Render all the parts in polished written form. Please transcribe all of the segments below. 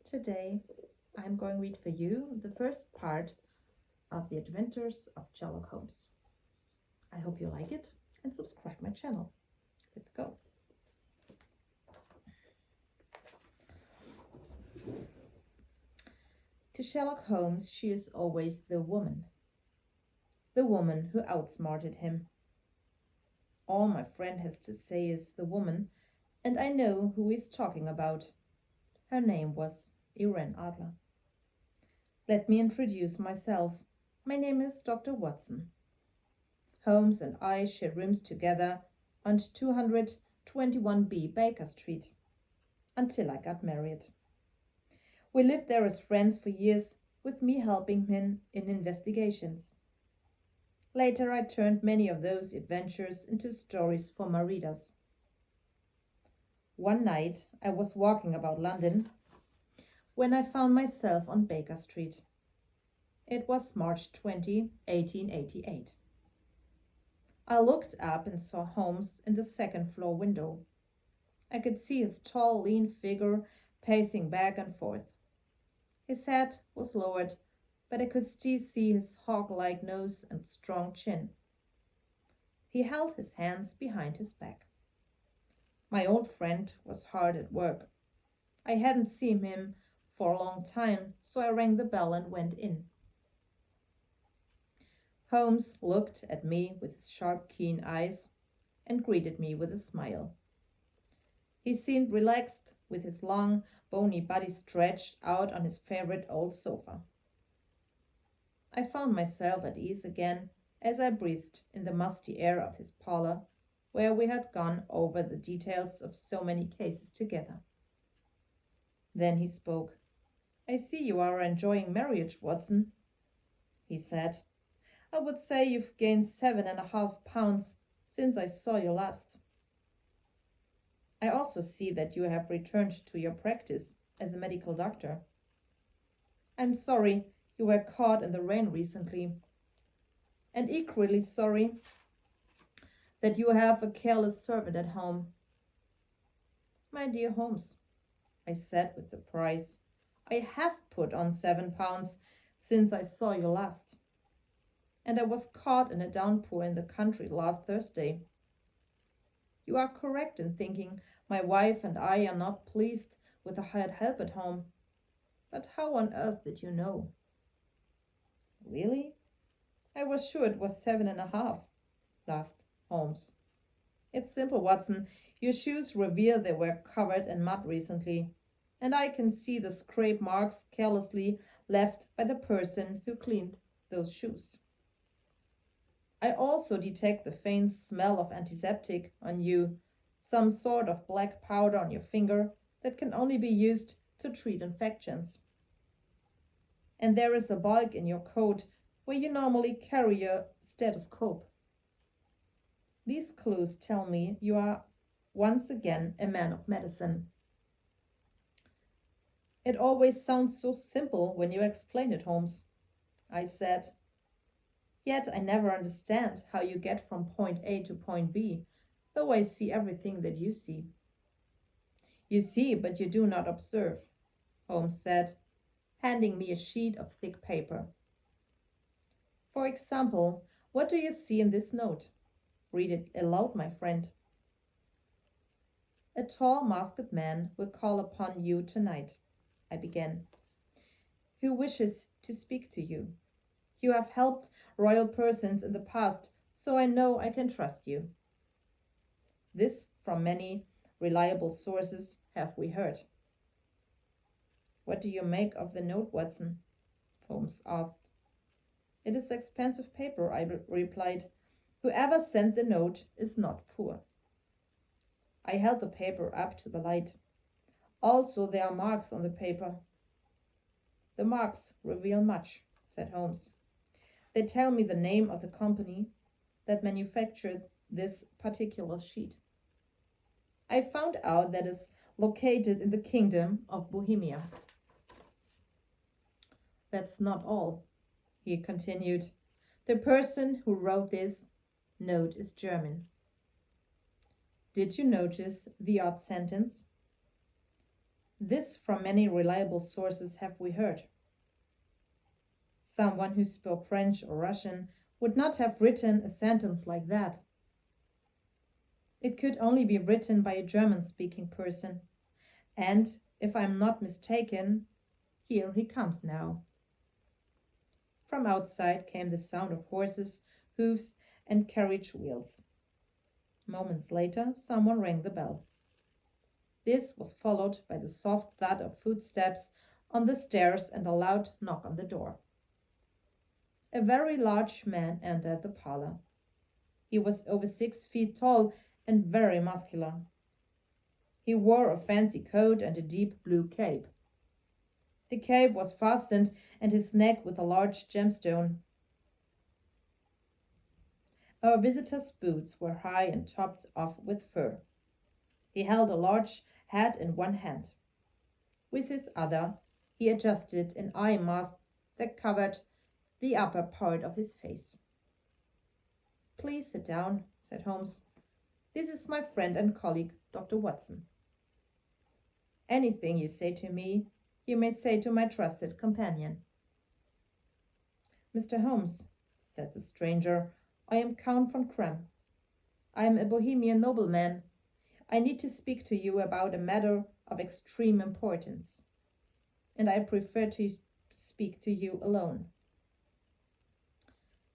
Today, I'm going to read for you the first part of The Adventures of Sherlock Holmes. I hope you like it and subscribe my channel. Let's go. To Sherlock Holmes, she is always the woman who outsmarted him. All my friend has to say is the woman, and I know who he's talking about. Her name was Irene Adler. Let me introduce myself. My name is Dr. Watson. Holmes and I share rooms together on 221B Baker Street until I got married. We lived there as friends for years, with me helping him in investigations. Later, I turned many of those adventures into stories for my readers. One night, I was walking about London when I found myself on Baker Street. It was March 20, 1888. I looked up and saw Holmes in the second-floor window. I could see his tall, lean figure pacing back and forth. His head was lowered, but I could still see his hawk-like nose and strong chin. He held his hands behind his back. My old friend was hard at work. I hadn't seen him for a long time, so I rang the bell and went in. Holmes looked at me with his sharp, keen eyes and greeted me with a smile. He seemed relaxed, with his long, bony body stretched out on his favorite old sofa. I found myself at ease again as I breathed in the musty air of his parlor, where we had gone over the details of so many cases together. Then he spoke. "I see you are enjoying marriage, Watson," he said. "I would say you've gained 7.5 pounds since I saw you last. I also see that you have returned to your practice as a medical doctor. I'm sorry you were caught in the rain recently, and equally sorry that you have a careless servant at home." "My dear Holmes," I said with surprise, "I have put on 7 pounds since I saw you last. And I was caught in a downpour in the country last Thursday. You are correct in thinking my wife and I are not pleased with the hired help at home. But how on earth did you know?" "Really? I was sure it was 7.5, laughed Holmes. "It's simple, Watson. Your shoes reveal they were covered in mud recently, and I can see the scrape marks carelessly left by the person who cleaned those shoes. I also detect the faint smell of antiseptic on you, some sort of black powder on your finger that can only be used to treat infections. And there is a bulge in your coat where you normally carry your stethoscope. These clues tell me you are once again a man of medicine." "It always sounds so simple when you explain it, Holmes," I said. "Yet I never understand how you get from point A to point B, though I see everything that you see." "You see, but you do not observe," Holmes said, handing me a sheet of thick paper. "For example, what do you see in this note? Read it aloud, my friend." "A tall, masked man will call upon you tonight," I began, "who wishes to speak to you. You have helped royal persons in the past, so I know I can trust you. This from many reliable sources have we heard." "What do you make of the note, Watson?" Holmes asked. "It is expensive paper," I replied. "Whoever sent the note is not poor." I held the paper up to the light. "Also, there are marks on the paper." "The marks reveal much," said Holmes. "They tell me the name of the company that manufactured this particular sheet. I found out that it's located in the kingdom of Bohemia." "That's not all," he continued. "The person who wrote this note is German." "Did you notice the odd sentence?" This from many reliable sources have we heard. Someone who spoke French or Russian would not have written a sentence like that. It could only be written by a German speaking person. And, if I'm not mistaken, here he comes now. From outside came the sound of horses, hoofs, and carriage wheels. Moments later, someone rang the bell. This was followed by the soft thud of footsteps on the stairs and a loud knock on the door. A very large man entered the parlor. He was over 6 feet tall and very muscular. He wore a fancy coat and a deep blue cape. The cape was fastened at his neck with a large gemstone. Our visitor's boots were high and topped off with fur. He held a large hat in one hand. With his other, he adjusted an eye mask that covered the upper part of his face. "Please sit down," said Holmes. "This is my friend and colleague, Dr. Watson. Anything you say to me, you may say to my trusted companion." "Mr. Holmes," said the stranger, "I am Count von Krem. I am a Bohemian nobleman. I need to speak to you about a matter of extreme importance, and I prefer to speak to you alone."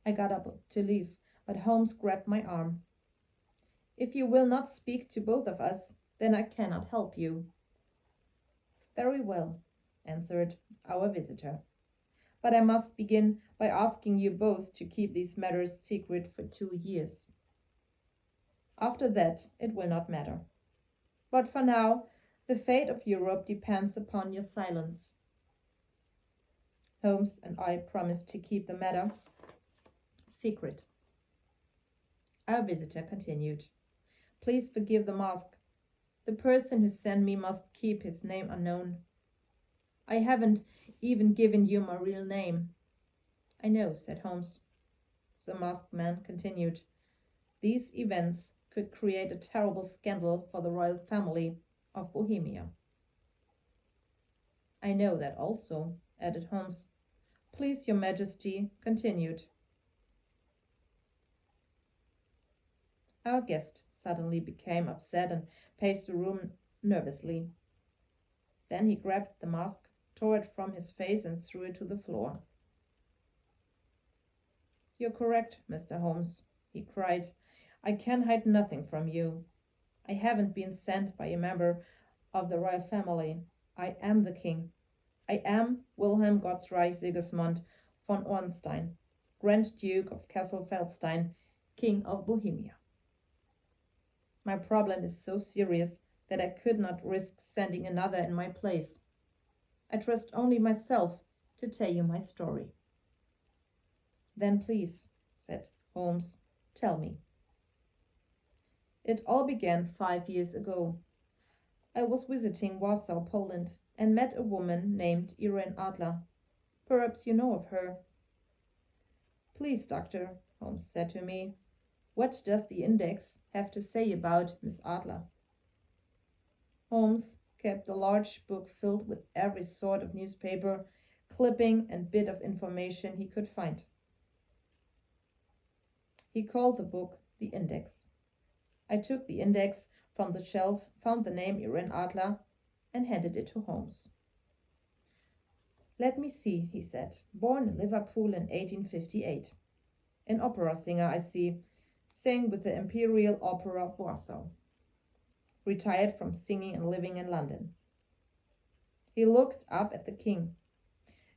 I got up to leave, but Holmes grabbed my arm. "If you will not speak to both of us, then I cannot help you." "Very well," answered our visitor. "But I must begin by asking you both to keep these matters secret for 2 years. After that, it will not matter. But for now, the fate of Europe depends upon your silence." Holmes and I promised to keep the matter secret. Our visitor continued. "Please forgive the mask. The person who sent me must keep his name unknown. I haven't even given you my real name." "I know," said Holmes. The masked man continued. "These events could create a terrible scandal for the royal family of Bohemia." "I know that also," added Holmes. "Please, your Majesty," continued. Our guest suddenly became upset and paced the room nervously. Then he grabbed the mask, tore it from his face, and threw it to the floor. "You're correct, Mr. Holmes," he cried. "I can hide nothing from you. I haven't been sent by a member of the royal family. I am the king. I am Wilhelm Gottsreich Sigismund von Ornstein, Grand Duke of Cassel-Feldstein, King of Bohemia. My problem is so serious that I could not risk sending another in my place. I trust only myself to tell you my story." "Then please," said Holmes, "tell me." "It all began 5 years ago. I was visiting Warsaw, Poland, and met a woman named Irene Adler. Perhaps you know of her." "Please, doctor," Holmes said to me, "what does the index have to say about Miss Adler?" Holmes kept a large book filled with every sort of newspaper, clipping, and bit of information he could find. He called the book the Index. I took the index from the shelf, found the name Irene Adler, and handed it to Holmes. "Let me see," he said. "Born in Liverpool in 1858. An opera singer, I see. Sang with the Imperial Opera of Warsaw. Retired from singing and living in London." He looked up at the king.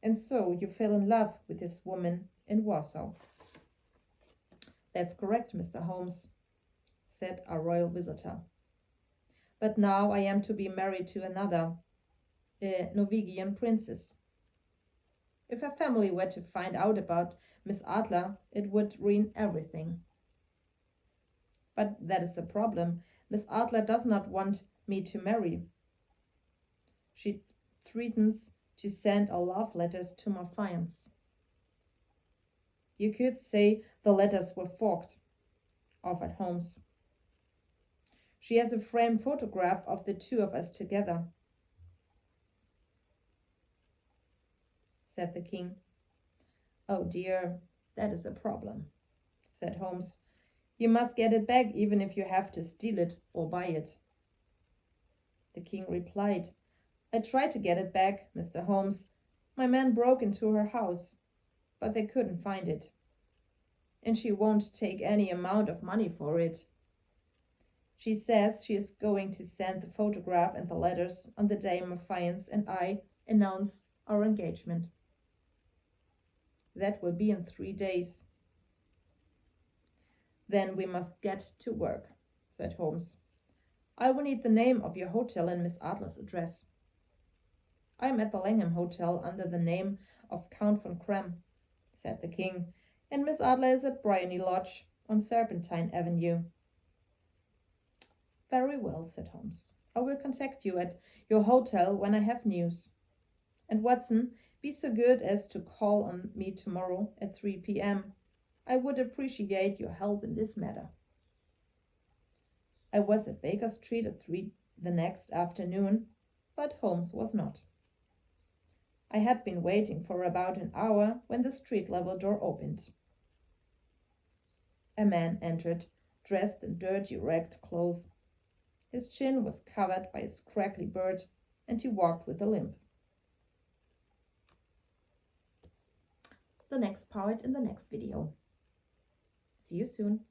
"And so you fell in love with this woman in Warsaw?" "That's correct, Mr. Holmes," said our royal visitor. "But now I am to be married to another, a Norwegian princess. If her family were to find out about Miss Adler, it would ruin everything." "But that is the problem. Miss Adler does not want me to marry. She threatens to send our love letters to my fiance." "You could say the letters were forged," offered Holmes. "She has a framed photograph of the two of us together." said the king. Oh dear, that is a problem, said Holmes. You must get it back even if you have to steal it or buy it. The king replied, I tried to get it back, Mr. Holmes. My men broke into her house, but they couldn't find it. And she won't take any amount of money for it. She says she is going to send the photograph and the letters on the day my fiance and I announce our engagement. That will be in 3 days. Then we must get to work, said Holmes. I will need the name of your hotel and Miss Adler's address. I am at the Langham Hotel under the name of Count von Krem, said the king, and Miss Adler is at Bryony Lodge on Serpentine Avenue. Very well, said Holmes. I will contact you at your hotel when I have news. And Watson, be so good as to call on me tomorrow at 3 p.m. I would appreciate your help in this matter. I was at Baker Street at 3 the next afternoon, but Holmes was not. I had been waiting for about an hour when the street-level door opened. A man entered, dressed in dirty, ragged clothes. His chin was covered by a scraggly beard, and he walked with a limp. The next part in the next video. See you soon.